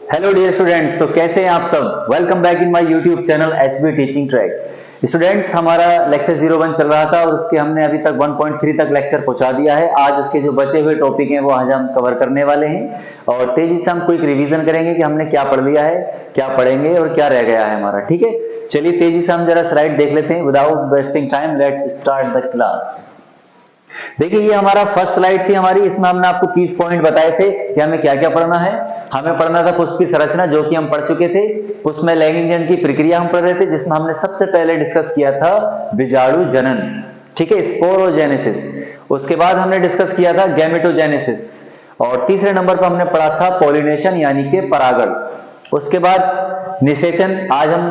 Hello dear students, तो कैसे हैं आप सब। Welcome back in my YouTube channel HB teaching track. Students, हमारा लेक्चर 01 चल रहा था और उसके हमने अभी तक 1.3 तक लेक्चर पहुंचा दिया है। आज उसके जो बचे हुए टॉपिक हैं वो आज हम कवर करने वाले हैं और तेजी से हम क्विक रिवीजन करेंगे कि हमने क्या पढ़ लिया है, क्या पढ़ेंगे और क्या रह गया है हमारा। ठीक है, चलिए तेजी से हम जरा स्लाइड देख लेते हैं। Without wasting time let's start the class. देखिए, ये हमारा फर्स्ट स्लाइड थी हमारी। इसमें हमने आपको 30 पॉइंट बताए थे कि हमें क्या क्या पढ़ना है। हमें पढ़ना था पुष्प की संरचना, जो कि हम पढ़ चुके थे। पुष्प में लैंगिक जनन की प्रक्रिया हम पढ़ रहे थे, जिसमें हमने सबसे पहले डिस्कस किया था बीजाणु जनन। ठीक है, स्पोरोजेनेसिस। उसके बाद हमने डिस्कस किया था गैमेटोजेनेसिस और तीसरे नंबर पर हमने पढ़ा था पॉलिनेशन यानी कि परागण। उसके बाद निषेचन।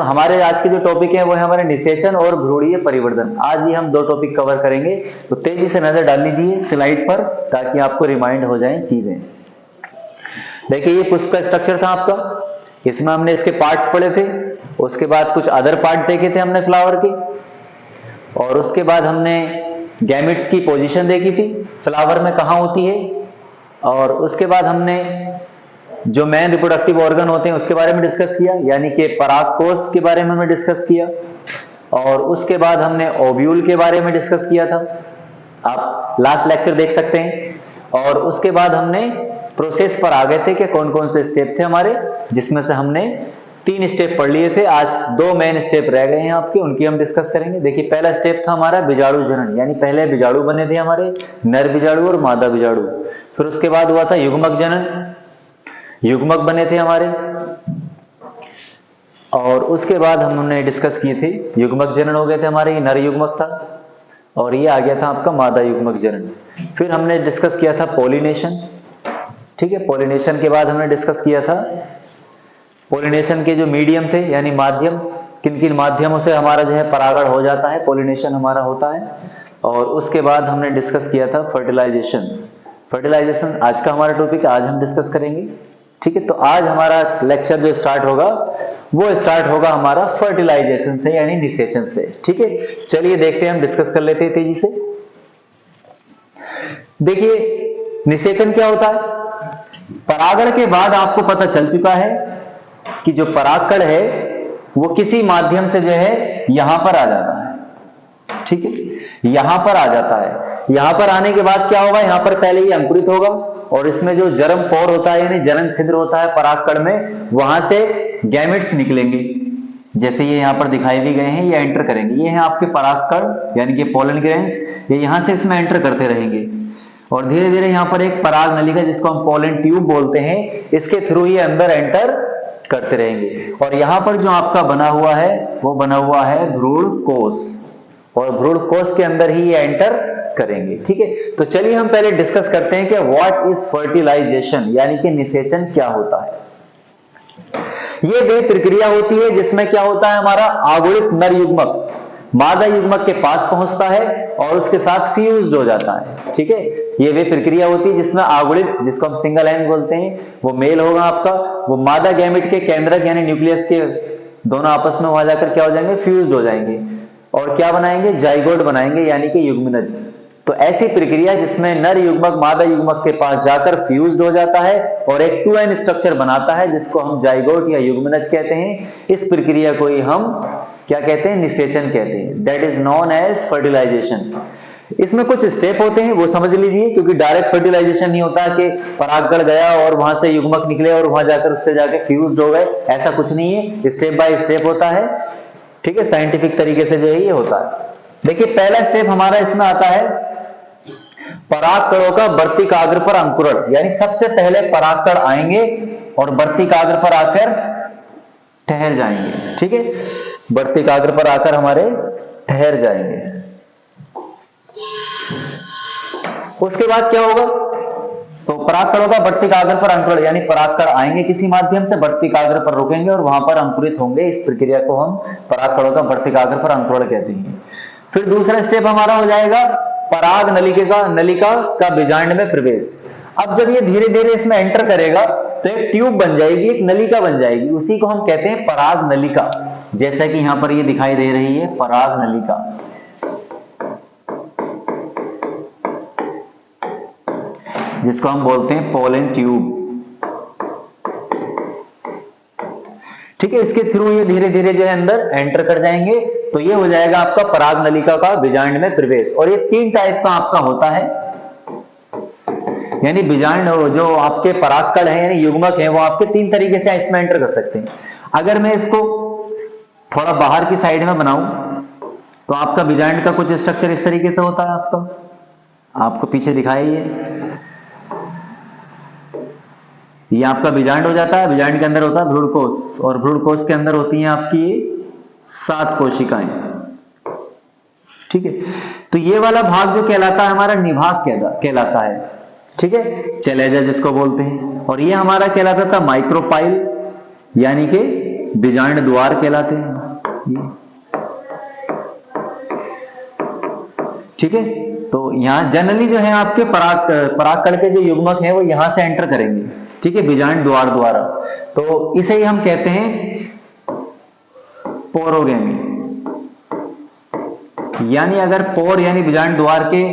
हमारे आज के जो टॉपिक है वो है हमारे निषेचन और भ्रूणीय परिवर्धन। आज ही हम दो टॉपिक कवर करेंगे, तो तेजी से नजर डाल लीजिए स्लाइड पर ताकि आपको रिमाइंड हो जाएं चीजें। देखिए, ये पुष्प का स्ट्रक्चर था आपका। इसमें हमने इसके पार्ट्स पढ़े थे। उसके बाद कुछ अदर पार्ट देखे थे हमने फ्लावर के, और उसके बाद हमने गैमेट्स की पोजीशन देखी थी, फ्लावर में कहाँ होती है। और उसके बाद हमने जो मेन रिप्रोडक्टिव ऑर्गन होते हैं उसके बारे में डिस्कस किया, यानी कि परागकोश के बारे में हमने डिस्कस किया। और उसके बाद हमने ओव्यूल के बारे में डिस्कस किया था, आप लास्ट लेक्चर देख सकते हैं। और उसके बाद हमने प्रोसेस पर आ गए थे कि कौन कौन से स्टेप थे हमारे, जिसमें से हमने 3 स्टेप पढ़ लिए थे। आज 2 मेन स्टेप रह गए हैं आपके, उनकी हम डिस्कस करेंगे। देखिए, पहला स्टेप था हमारा बीजाणु जनन, यानी पहले बीजाणु बने थे हमारे, नर बीजाणु और मादा बीजाणु। फिर उसके बाद हुआ था युग्मक जनन, युग्मक बने थे हमारे। और उसके बाद हमने डिस्कस किए थे युग्मक जनन हो गए थे हमारे, ये नर युग्मक था और ये आ गया था आपका मादा युग्मक जनन। फिर हमने डिस्कस किया था पॉलिनेशन। ठीक है, पॉलिनेशन के बाद हमने डिस्कस किया था पॉलिनेशन के जो मीडियम थे यानी माध्यम, किन किन माध्यमों से हमारा जो है परागण हो जाता है, पॉलिनेशन हमारा होता है। और उसके बाद हमने डिस्कस किया था फर्टिलाइजेशन। फर्टिलाइजेशन आज का हमारा टॉपिक, आज हम डिस्कस करेंगे। ठीक है, तो आज हमारा लेक्चर जो स्टार्ट होगा वो स्टार्ट होगा हमारा फर्टिलाइजेशन से यानी निषेचन से। ठीक है, चलिए देखते हैं, हम डिस्कस कर लेते हैं तेजी से। देखिए, निषेचन क्या होता है। परागण के बाद आपको पता चल चुका है कि जो परागकण है वो किसी माध्यम से जो है यहां पर आ जाता है। ठीक है, यहां पर आ जाता है। यहां पर आने के बाद क्या होगा, यहां पर पहले ही अंकुरित होगा और इसमें जो जर्म पोर होता है यानी जनन छिद्र होता है परागकण में, वहां से गैमेट्स निकलेंगे। जैसे ये यहां पर दिखाए भी गए हैं, ये एंटर करेंगे। ये हैं आपके परागकण यानी कि पोलन ग्रेन्स, ये यहां से इसमें एंटर करते रहेंगे और धीरे धीरे यहां पर एक पराग नलिका जिसको हम पोलन ट्यूब बोलते हैं, इसके थ्रू ये अंदर एंटर करते रहेंगे। और यहां पर जो आपका बना हुआ है वो बना हुआ है भ्रूण कोश, और भ्रूण कोश के अंदर ही ये एंटर करेंगे। ठीक है, तो चलिए हम पहले डिस्कस करते हैं कि व्हाट इज फर्टिलाइजेशन यानी कि निषेचन क्या होता है। ये वह प्रक्रिया होती है जिसमें क्या होता है, हमारा आगुणित नर युग्मक मादा युग्मक के पास पहुंचता है और उसके साथ फ्यूज्ड हो जाता है। ठीक है, ये वे प्रक्रिया होती है जिसमें आगुणित, जिसको हम सिंगल एंड बोलते हैं, वो मेल होगा आपका, वो मादा गैमेट के केंद्रक यानी न्यूक्लियस के दोनों आपस में वहां जाकर क्या हो जाएंगे, फ्यूज्ड हो जाएंगे और क्या बनाएंगे, जाइगोट बनाएंगे यानी कि युग्मनज। तो ऐसी प्रक्रिया जिसमें नर युग्मक मादा युग्मक के पास जाकर फ्यूज्ड हो जाता है और एक 2n स्ट्रक्चर बनाता है जिसको हम जाइगोट या युग्मनज कहते हैं। इस प्रक्रिया को ही हम क्या कहते हैं, निषेचन कहते हैं। That is known as fertilization. इसमें कुछ स्टेप होते हैं, वो समझ लीजिए, क्योंकि डायरेक्ट फर्टिलाइजेशन नहीं होता कि परागकण गया और वहां से युग्मक निकले और वहां जाकर उससे जाकर फ्यूज्ड हो गए, ऐसा कुछ नहीं है। स्टेप बाय स्टेप होता है। ठीक है, साइंटिफिक तरीके से जो है ये होता है। देखिए, पहला स्टेप हमारा इसमें आता है परागकणों का वर्तिकाग्र पर अंकुरण, यानी सबसे पहले परागकण आएंगे और वर्तिकाग्र पर आकर ठहर जाएंगे। ठीक है, वर्तिकाग्र पर आकर हमारे ठहर जाएंगे। उसके बाद क्या होगा, तो परागकणों का वर्तिकाग्र पर अंकुरण यानी परागकण आएंगे किसी माध्यम से, वर्तिकाग्र पर रुकेंगे और वहां पर अंकुरित होंगे। इस प्रक्रिया को हम परागकणों का वर्तिकाग्र पर अंकुरण कहते हैं। फिर दूसरा स्टेप हमारा हो जाएगा पराग नलिका का बीजांड में प्रवेश। अब जब ये धीरे धीरे इसमें एंटर करेगा तो एक ट्यूब बन जाएगी, एक नलिका बन जाएगी, उसी को हम कहते हैं पराग नलिका। जैसा कि यहां पर ये दिखाई दे रही है पराग नलिका, जिसको हम बोलते हैं पोलन ट्यूब। ठीक है, इसके थ्रू ये धीरे धीरे जो है अंदर एंटर कर जाएंगे, तो ये हो जाएगा आपका पराग नलिका का बीजांड में प्रवेश। और ये 3 टाइप का आपका होता है, यानी बीजांड जो आपके परागकण है यानी युग्मक है वो आपके 3 तरीके से इसमें एंटर कर सकते हैं। अगर मैं इसको थोड़ा बाहर की साइड में बनाऊं तो आपका बीजांड का कुछ स्ट्रक्चर इस तरीके से होता है। आपको पीछे दिखाया ये आपका बीजांड हो जाता है। बीजांड के अंदर होता है भ्रूणकोश, और भ्रूणकोश के अंदर होती हैं आपकी 7 कोशिकाएं। ठीक है, तो ये वाला भाग जो कहलाता है हमारा निभाग कहलाता है। ठीक है, चैलेजा जिसको बोलते हैं। और ये हमारा कहलाता था माइक्रोपाइल, यानी कि बीजांड द्वार कहलाते हैं ये। ठीक है, तो यहां जनरली जो है आपके परागकण के जो युग्मक हैं वो यहां से एंटर करेंगे। ठीक है, बीजांड द्वार द्वारा, तो इसे ही हम कहते हैं पोरोगेमी। यानी अगर पोर यानी बीजांड द्वार के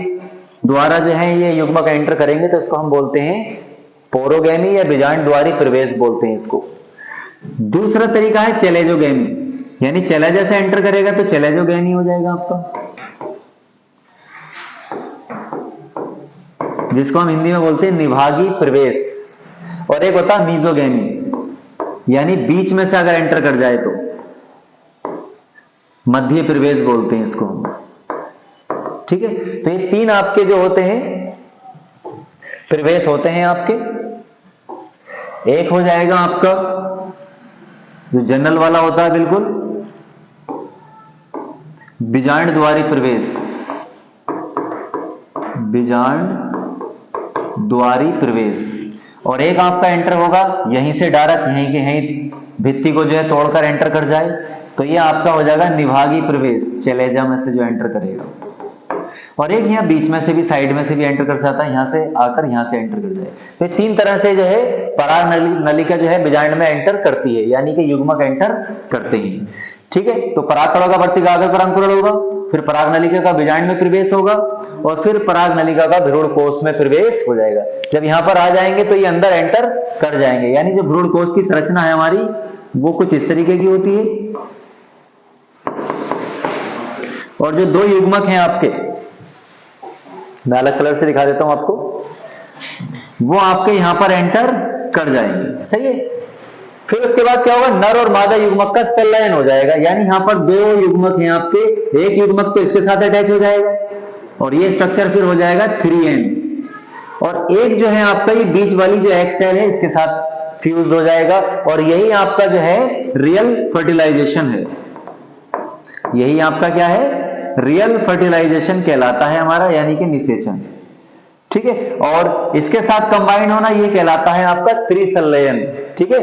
द्वारा जो है ये युग्मक एंटर करेंगे तो इसको हम बोलते हैं पोरोगेमी या बीजांड द्वारी प्रवेश बोलते हैं इसको। दूसरा तरीका है चैलेजोगेमी, यानी चैलेजा से एंटर करेगा तो चैलेजोगेमी हो जाएगा आपका, जिसको हम हिंदी में बोलते हैं निभागी प्रवेश। और एक होता है मीजोगेमी, यानी बीच में से अगर एंटर कर जाए तो मध्य प्रवेश बोलते हैं इसको। ठीक है, तो ये 3 आपके जो होते हैं प्रवेश होते हैं आपके। एक हो जाएगा आपका जो जनरल वाला होता है बिल्कुल बीजांड द्वारी प्रवेश, बीजांड द्वारी प्रवेश। और एक आपका एंटर होगा यहीं से डायरेक्ट यहीं के यहीं भित्ति को जो है तोड़कर एंटर कर जाए, तो ये आपका हो जाएगा निभागी प्रवेश, चैलेजा में से जो एंटर करेगा। और एक यहाँ बीच में से भी साइड में से भी एंटर कर जाता है, यहां से आकर यहां से एंटर कर जाए। तो 3 तरह से जो है पराग नलिका जो है बीजांड में एंटर करती है, यानी कि युग्मक एंटर करते हैं। ठीक है, तो परागकणों का वर्तिकाग्र पर अंकुरण होगा, फिर पराग नलिका का बीजांड में प्रवेश होगा, और फिर पराग नलिका का भ्रूणकोश में प्रवेश हो जाएगा। जब यहां पर आ जाएंगे तो ये अंदर एंटर कर जाएंगे, यानी जो भ्रूणकोश की संरचना है हमारी वो कुछ इस तरीके की होती है। और जो 2 युग्मक हैं आपके, मैं अलग कलर से दिखा देता हूं आपको, वो आपके यहां पर एंटर कर जाएंगे। सही है, फिर उसके बाद क्या होगा, नर और मादा युग्मक का संलयन हो जाएगा, यानी यहां पर 2 युग्मक हैं आपके, एक युग्मक तो इसके साथ अटैच हो जाएगा और ये स्ट्रक्चर फिर हो जाएगा 3n, और एक जो है आपका ये बीच वाली जो एक्स सेल है इसके साथ फ्यूज हो जाएगा। और यही आपका जो है रियल फर्टिलाइजेशन है, यही आपका क्या है, रियल फर्टिलाइजेशन कहलाता है हमारा, यानी कि निषेचन। ठीक है, और इसके साथ कंबाइंड होना ये कहलाता है आपका त्रिसंलयन। ठीक है,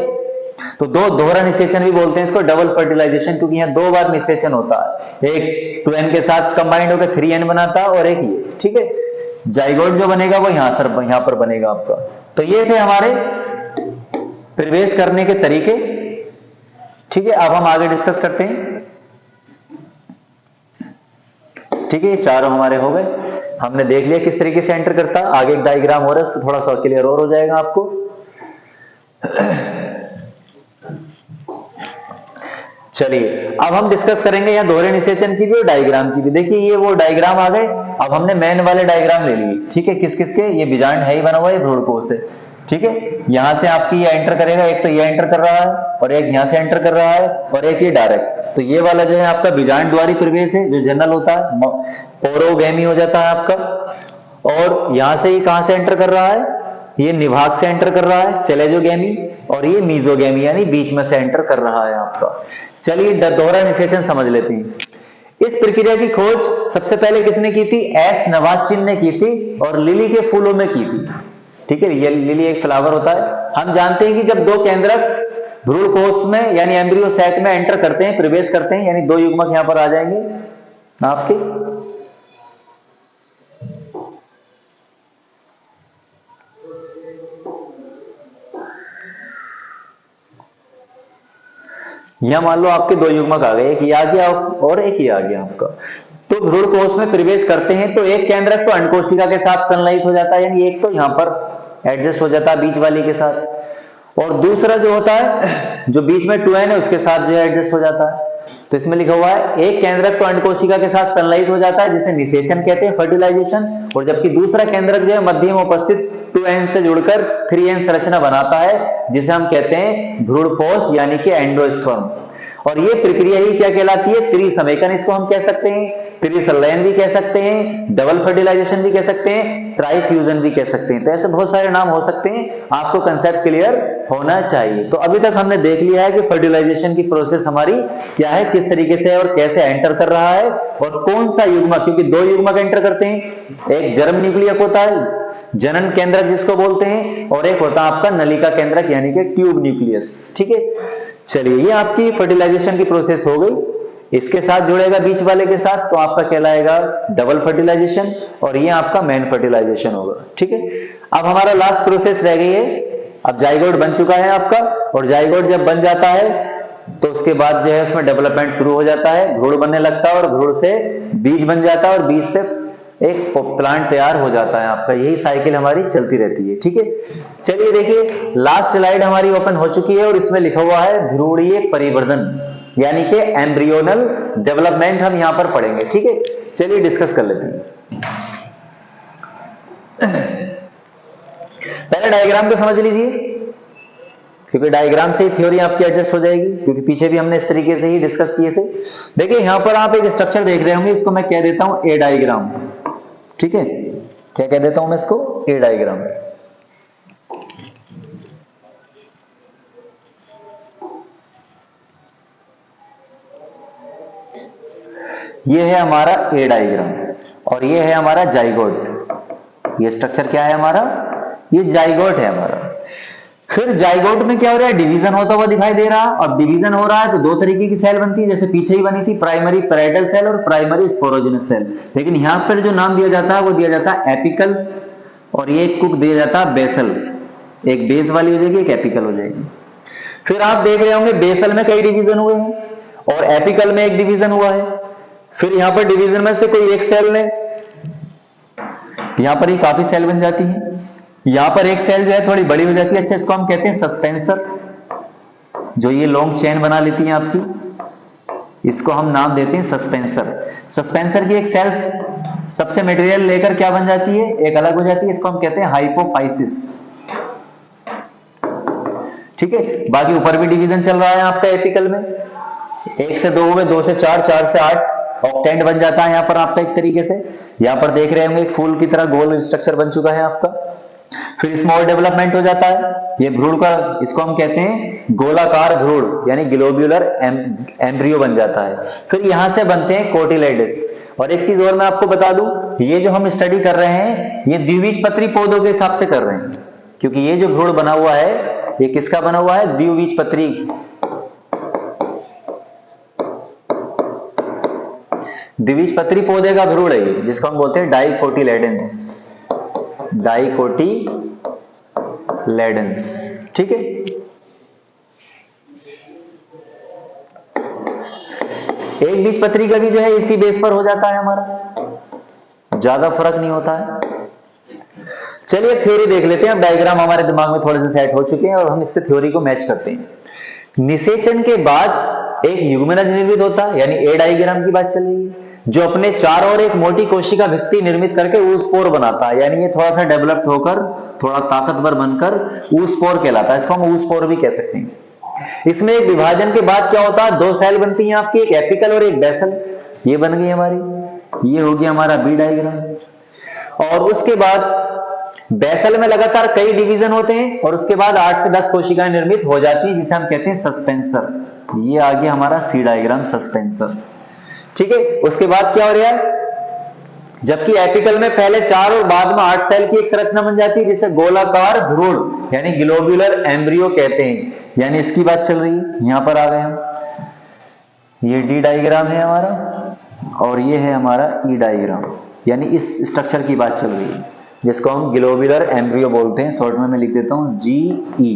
तो 2 दोहरा निषेचन भी बोलते हैं इसको, डबल फर्टिलाइजेशन, क्योंकि यहाँ 2 बार निषेचन होता है, एक 2n के साथ कंबाइंड होकर 3n बनाता है और एक ये। ठीक है, जाइगोट जो बनेगा वो यहां पर बनेगा आपका। तो ये थे हमारे प्रवेश करने के तरीके। ठीक है, अब हम आगे डिस्कस करते हैं। ठीक है, ये 4 हमारे हो गए, हमने देख लिया किस तरीके से एंटर करता। आगे एक डायग्राम हो रहा है, उससे थोड़ा सा क्लियर और हो जाएगा आपको। चलिए अब हम डिस्कस करेंगे यहाँ दोहरे निषेचन की भी और डायग्राम की भी। देखिए ये वो डायग्राम आ गए, अब हमने मेन वाले डायग्राम ले लिए। ठीक है, किस किस के, ये बीजांड है ही बना हुआ है भ्रूणकोश है। ठीक है, यहां से आपकी ये एंटर करेगा, एक तो ये एंटर कर रहा है और एक यहां से एंटर कर रहा है और एक ये डायरेक्ट। तो ये वाला जो है आपका बीजांड द्वारी प्रवेश है, जो जनरल होता है, पोरोगेमी हो जाता है आपका। और यहां से ये कहां से एंटर कर रहा है, ये निभाग से एंटर कर रहा है, चैलेजोगेमी, और ये मीजोगेमी यानी बीच में से एंटर कर रहा है आपका। चलिए दोहरा निषेचन समझ लेते हैं। इस प्रक्रिया की खोज सबसे पहले किसने की थी, एस नवाचिन ने की थी और लिली के फूलों में की थी। ठीक है, ये लिली एक फ्लावर होता है। हम जानते हैं कि जब 2 केंद्रक भ्रूणकोश में यानी एम्ब्रियो सैक में एंटर करते हैं, प्रवेश करते हैं, यानी 2 युग्मक यहां पर आ जाएंगे आपके। यहां मान लो आपके 2 युग्मक आ गए, एक ये आ गया और एक ये आ गया आपका। तो भ्रूणकोश में प्रवेश करते हैं तो एक केंद्रक तो अंडकोशिका के साथ संलयित हो जाता है, यानी एक तो यहां पर एडजस्ट हो जाता है बीच वाली के साथ, और दूसरा जो होता है जो बीच में 2n है उसके साथ जो है एडजस्ट हो जाता है। तो इसमें लिखा हुआ है एक केंद्रक तो अंड कोशिका के साथ संलयित हो जाता है जिसे निषेचन कहते हैं, फर्टिलाइजेशन, और जबकि दूसरा केंद्रक जो है मध्य में उपस्थित 2n से जुड़कर 3n संरचना बनाता है जिसे हम कहते हैं भ्रूणपोष यानी कि एंडोस्पर्म। और ये प्रक्रिया ही क्या कहलाती है? त्रिसमेकन इसको हम कह सकते हैं, त्रिसंलयन भी कह सकते हैं, डबल फर्टिलाइजेशन भी कह सकते हैं, ट्राइफ्यूजन भी कह सकते हैं। तो ऐसे बहुत सारे नाम हो सकते हैं, आपको कंसेप्ट क्लियर होना चाहिए। तो अभी तक हमने देख लिया है कि फर्टिलाइजेशन की प्रोसेस हमारी क्या है, किस तरीके से और कैसे एंटर कर रहा है, और कौन सा युग्मक, क्योंकि दो युग्मक एंटर करते हैं, एक जर्म न्यूक्लियक होता है जनन केंद्रक जिसको बोलते हैं, और एक होता है आपका नलिका केंद्रक यानी कि ट्यूब न्यूक्लियस। ठीक है, चलिए ये आपकी फर्टिलाइजेशन की प्रोसेस हो गई। इसके साथ जुड़ेगा बीच वाले के साथ तो आपका कहलाएगा डबल फर्टिलाइजेशन, और ये आपका मेन फर्टिलाइजेशन होगा। ठीक है, अब हमारा लास्ट प्रोसेस रह गई है। अब जाइगोट बन चुका है आपका, और जाइगोट जब बन जाता है तो उसके बाद जो है उसमें डेवलपमेंट शुरू हो जाता है, भ्रूण बनने लगता है, और भ्रूण से बीज बन जाता है, और बीज से एक प्लांट तैयार हो जाता है आपका। यही साइकिल हमारी चलती रहती है। ठीक है, चलिए देखिए लास्ट स्लाइड हमारी ओपन हो चुकी है, और इसमें लिखा हुआ है भ्रूणीय परिवर्धन यानी कि एम्ब्रियोनल डेवलपमेंट हम यहां पर पढ़ेंगे। ठीक है, चलिए डिस्कस कर लेते हैं। पहले डायग्राम को समझ लीजिए, क्योंकि डायग्राम से ही थ्योरी आपकी एडजस्ट हो जाएगी, क्योंकि पीछे भी हमने इस तरीके से ही डिस्कस किए थे। देखिए यहां पर आप एक स्ट्रक्चर देख रहे होंगे, इसको मैं कह देता हूं ए डायग्राम। ठीक है, क्या कह देता हूं मैं इसको? ए डायग्राम। ये है हमारा ए डायग्राम, और ये है हमारा जाइगोट। ये स्ट्रक्चर क्या है हमारा? ये जाइगोट है हमारा। फिर जाइगोट में क्या हो रहा है? डिवीजन होता हुआ दिखाई दे रहा है, और डिवीजन हो रहा है तो दो तरीके की सेल बनती है, जैसे पीछे ही बनी थी, प्राइमरी पैराइटल सेल और प्राइमरी स्पोरोजेनस सेल। लेकिन यहां पर जो नाम दिया जाता है वो दिया जाता है एपिकल, और ये कुक दिया जाता है बेसल। एक बेस वाली हो जाएगी, एक एपिकल हो जाएगी। फिर आप देख रहे होंगे बेसल में कई डिवीजन हुए हैं, और एपिकल में एक डिवीजन हुआ है। फिर यहां पर डिवीजन में से कोई एक सेल ने, यहां पर ही काफी सेल बन जाती है। यहां पर एक सेल जो है थोड़ी बड़ी हो जाती है, अच्छा इसको हम कहते हैं सस्पेंसर, जो ये लॉन्ग चेन बना लेती है आपकी, इसको हम नाम देते हैं सस्पेंसर। सस्पेंसर की एक सेल सबसे मटेरियल लेकर क्या बन जाती है? एक अलग हो जाती है, इसको हम कहते हैं हाइपोफाइसिस। ठीक है, बाकी ऊपर भी डिवीजन चल रहा है आपका एपिकल में, 1 से 2 हुए, 2 से 4, 4 से 8, ऑक्टेंट बन जाता है यहां पर आपका एक तरीके से। यहां पर देख रहे होंगे एक फूल की तरह गोल स्ट्रक्चर बन चुका है आपका। फिर स्मॉल डेवलपमेंट हो जाता है, ये भ्रूण का, इसको हम कहते हैं गोलाकार भ्रूण यानी ग्लोब्यूलर एम्ब्रियो बन जाता है। फिर यहां से बनते हैं कोटिलेडन्स। और एक चीज और मैं आपको बता दूं, ये जो हम स्टडी कर रहे हैं ये द्विबीजपत्री पौधों के हिसाब से कर रहे हैं, क्योंकि ये जो भ्रूण बना हुआ है ये किसका बना हुआ है? द्विबीजपत्री। द्विबीजपत्री पौधे का भ्रूण है, जिसको हम बोलते हैं डाइकोटिलेडन्स। डाइकोटिलेडन्स। ठीक है, एक बीजपत्री का भी जो है इसी बेस पर हो जाता है हमारा, ज्यादा फर्क नहीं होता है। चलिए थ्योरी देख लेते हैं। अब डायग्राम हमारे दिमाग में थोड़े से सेट हो चुके हैं, और हम इससे थ्योरी को मैच करते हैं। निषेचन के बाद एक युग्मनज निर्मित होता है, यानी ए डायग्राम की बात चल रही है, जो अपने चारों ओर एक मोटी कोशिका भित्ति निर्मित करके ऊस्पोर बनाता है। यानी ये थोड़ा सा डेवलप्ड होकर, थोड़ा ताकतवर बनकर ऊस्पोर कहलाता है। इसको हम ऊस्पोर भी कह सकते हैं। इसमें एक विभाजन के बाद क्या होता है? 2 सेल बनती हैं आपकी, एक एपिकल और एक बेसल। ये बन गई हमारी, ये हो गया हमारा बी डायग्राम। और उसके बाद बेसल में लगातार कई डिवीजन होते हैं, और उसके बाद 8 से 10 कोशिकाएं निर्मित हो जाती है, जिसे हम कहते हैं सस्पेंसर। ये आ गया हमारा सी डायग्राम, सस्पेंसर। ठीक है, उसके बाद क्या हो रहा है? जबकि एपिकल में पहले 4 और बाद में 8 सेल की एक संरचना बन जाती है, जिसे गोलाकार भ्रूण यानी ग्लोब्यूलर एम्ब्रियो कहते हैं। यानी इसकी बात चल रही है, यहां पर आ गए हम। ये डी डायग्राम है हमारा, और ये है हमारा ई डायग्राम, यानी इस स्ट्रक्चर की बात चल रही है, जिसको हम ग्लोब्यूलर एम्ब्रियो बोलते हैं। शॉर्ट में मैं लिख देता हूं GE।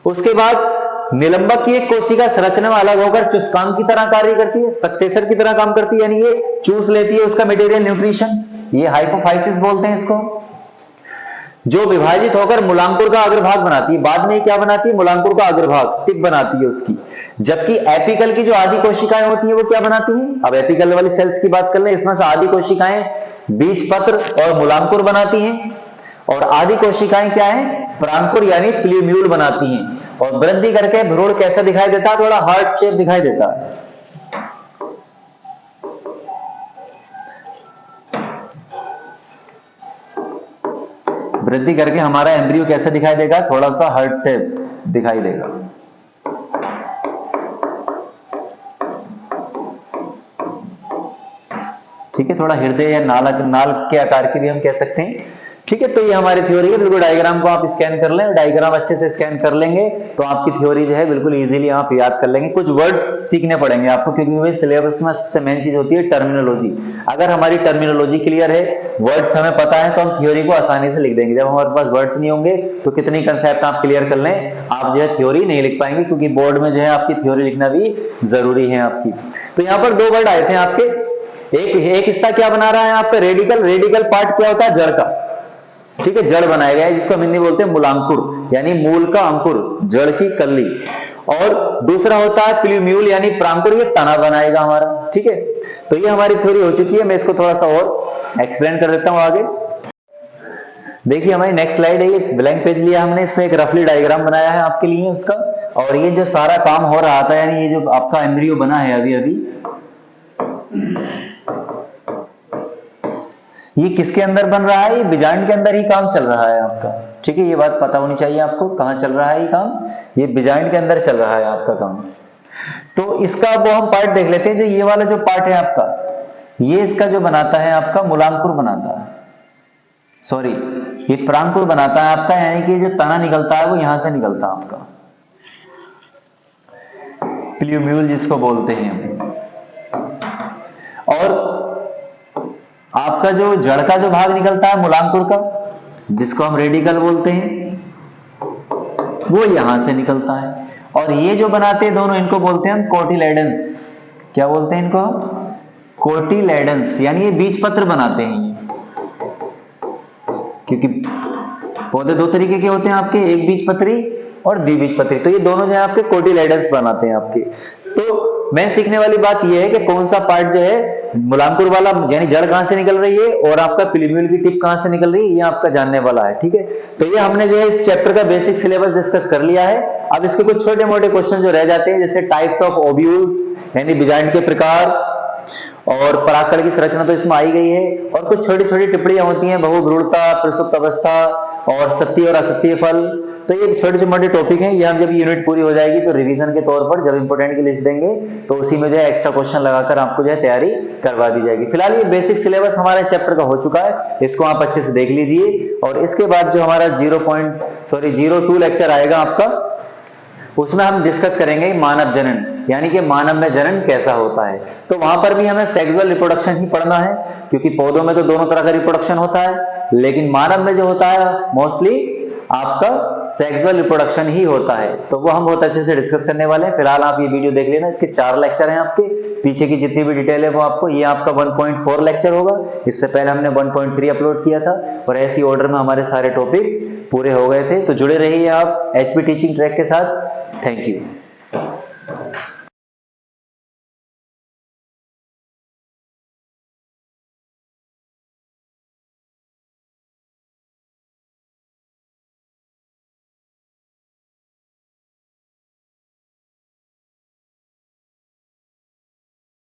उसके बाद निलंबक की एक कोशिका संरचना में अलग होकर चुस्कांक की तरह कार्य करती है, सक्सेसर की तरह काम करती है, यानी ये चूस लेती है उसका मटेरियल न्यूट्रिशंस। ये हाइपोफाइसिस बोलते हैं इसको। जो विभाजित होकर मूलांकुर का अग्रभाग बनाती है, बाद में क्या बनाती है, मूलांकुर का अग्रभाग, टिप बनाती है उसकी। जबकि एपिकल की जो आदि कोशिकाएं होती है वो क्या बनाती हैं, अब एपिकल वाली सेल्स की बात कर लें, इसमें से आदि कोशिकाएं बीज पत्र और मूलांकुर बनाती हैं, और आदि कोशिकाएं क्या है, प्रांकुर यानी प्लूम्यूल बनाती हैं। और वृद्धि करके भ्रूण कैसा दिखाई देता है, थोड़ा हार्ट शेप दिखाई देता है। वृद्धि करके हमारा एम्ब्रियो कैसा दिखाई देगा, थोड़ा सा हार्ट शेप दिखाई देगा। ठीक है, थोड़ा हृदय या नाल के आकार की भी हम कह सकते हैं। ठीक है, तो ये हमारी थ्योरी है। बिल्कुल डायग्राम को आप स्कैन कर लें, डायग्राम अच्छे से स्कैन कर लेंगे तो आपकी थ्योरी जो है बिल्कुल इजीली आप याद कर लेंगे। कुछ वर्ड्स सीखने पड़ेंगे आपको, क्योंकि वही सिलेबस में सबसे मेन चीज होती है टर्मिनोलॉजी। अगर हमारी टर्मिनोलॉजी क्लियर है, वर्ड्स हमें पता है, तो हम थ्योरी को आसानी से लिख देंगे। जब हमारे पास वर्ड्स नहीं होंगे तो कितनी कंसेप्ट आप क्लियर कर लें, आप जो है थ्योरी नहीं लिख पाएंगे, क्योंकि बोर्ड में जो है आपकी थ्योरी लिखना भी जरूरी है आपकी। तो यहाँ पर 2 वर्ड आए थे आपके, एक हिस्सा क्या बना रहा है आपका, रेडिकल। रेडिकल पार्ट क्या होता है, जड़ का। ठीक है, जड़ बनाया गया है, जिसको हम हिंदी बोलते हैं मूलांकुर, यानी मूल का अंकुर, जड़ की कली। और दूसरा होता है प्लूम्यूल यानी प्रांकुर, ये तना बनाएगा हमारा। ठीक है, तो ये हमारी थ्योरी हो चुकी है। मैं इसको थोड़ा सा और एक्सप्लेन कर देता हूं आगे। देखिए हमारी नेक्स्ट स्लाइड है, ये ब्लैंक पेज लिया हमने, इसमें एक रफली डायग्राम बनाया है आपके लिए उसका। और ये जो सारा काम हो रहा था, यानी ये जो आपका एम्ब्रियो बना है अभी अभी, ये किसके अंदर बन रहा है, ये बीजांड के अंदर ही काम चल रहा है आपका। ठीक है, ये बात पता होनी चाहिए आपको, कहां चल रहा है ये काम, ये बीजांड के अंदर चल रहा है आपका काम। तो इसका वो हम पार्ट देख लेते हैं। जो ये वाला जो पार्ट है आपका, ये इसका जो बनाता है आपका मूलांकुर बनाता है, सॉरी ये प्रांकुर बनाता है आपका, यानी कि जो तना निकलता है वो यहां से निकलता है आपका, प्लूम्यूल जिसको बोलते हैं। और आपका जो जड़ का जो भाग निकलता है मूलांकुर का, जिसको हम रेडिकल बोलते हैं, वो यहां से निकलता है। और ये जो बनाते हैं दोनों, इनको बोलते हैं हम कोटिलेडन्स। क्या बोलते हैं इनको, कोटिलेडन्स, यानी ये बीज पत्र बनाते हैं ये। क्योंकि पौधे 2 तरीके के होते हैं आपके, एक बीज पत्री और द्विबीजपत्री, तो ये दोनों जो है आपके कोटिलेडन्स बनाते हैं आपके। तो मैं सीखने वाली बात यह है कि कौन सा पार्ट जो है मूलांकुर वाला, यानी जड़ कहां से निकल रही है, और आपका प्लूम्यूल की टिप कहां से निकल रही है, ये आपका जानने वाला है। ठीक है, तो ये हमने जो है इस चैप्टर का बेसिक सिलेबस डिस्कस कर लिया है। अब इसके कुछ छोटे मोटे क्वेश्चन जो रह जाते हैं, जैसे टाइप्स ऑफ ओव्यूल्स, यानी बीजांड के प्रकार, और परागकण की संरचना तो इसमें आई गई है, और कुछ छोटी छोटी टिप्पणियां होती हैं, बहुभ्रूणता, प्रसुप्त अवस्था, और सत्य और असत्य फल। तो ये छोटे मोटे टॉपिक हैं, ये हम जब यूनिट पूरी हो जाएगी तो रिवीजन के तौर पर जब इंपोर्टेंट की लिस्ट देंगे तो उसी में जो है एक्स्ट्रा क्वेश्चन लगाकर आपको जो है तैयारी करवा दी जाएगी। फिलहाल ये बेसिक सिलेबस हमारे चैप्टर का हो चुका है, इसको आप अच्छे से देख लीजिए। और इसके बाद जो हमारा 02 लेक्चर आएगा आपका, उसमें हम डिस्कस करेंगे मानव जनन, यानी कि मानव में जनन कैसा होता है। तो वहां पर भी हमें सेक्सुअल रिप्रोडक्शन ही पढ़ना है, क्योंकि पौधों में तो दोनों तरह का रिप्रोडक्शन होता है, लेकिन मानव में जो होता है मोस्टली आपका सेक्सुअल रिप्रोडक्शन ही होता है। तो वो हम बहुत अच्छे से डिस्कस करने वाले हैं। फिलहाल आप ये वीडियो देख लेना, इसके 4 लेक्चर हैं आपके, पीछे की जितनी भी डिटेल है वो आपको, ये आपका 1.4 लेक्चर होगा। इससे पहले हमने 1.3 अपलोड किया था, और ऐसी ऑर्डर में हमारे सारे टॉपिक पूरे हो गए थे। तो जुड़े रहिए आप HP टीचिंग ट्रैक के साथ। Thank you.